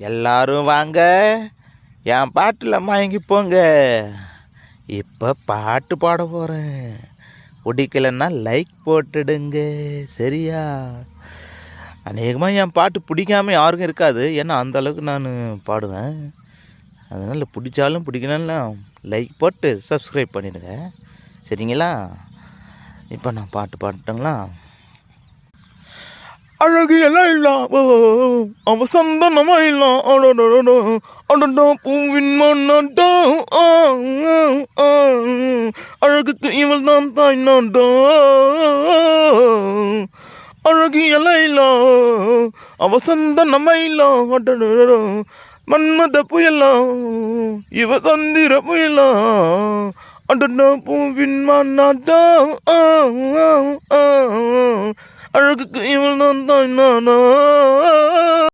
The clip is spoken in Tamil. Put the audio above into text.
எல்லாரும் வாங்க, என் பாட்டில் மயங்கி போங்க. இப்போ பாட்டு பாட போகிறேன். பிடிக்கலன்னா லைக் போட்டுடுங்க, சரியா? அநேகமாக என் பாட்டு பிடிக்காம யாருக்கும் இருக்காது, ஏன்னா அந்தளவுக்கு நான் பாடுவேன். அதனால் பிடிச்சாலும் பிடிக்கலன்னா லைக் போட்டு சப்ஸ்கிரைப் பண்ணிடுங்க, சரிங்களா? இப்போ நான் பாட்டு பாட்டுங்களா? அழகு எல்லாம் இல்லாம் அவ சந்தனமா இல்லாம் அடடா பூவின் மன்னாட்டா அழகுக்கு இவள் தான் தாய் நாட்டா. அழகு எல்லாம் இல்லாம் அவ சந்தனமா இல்லாம் அடடா மன்மத புயலாம் இவ தந்திர புயலாம் அடடா பூவின் மன்னாட்டா. அழகுக்கு இவள் தான் தாய் நானா.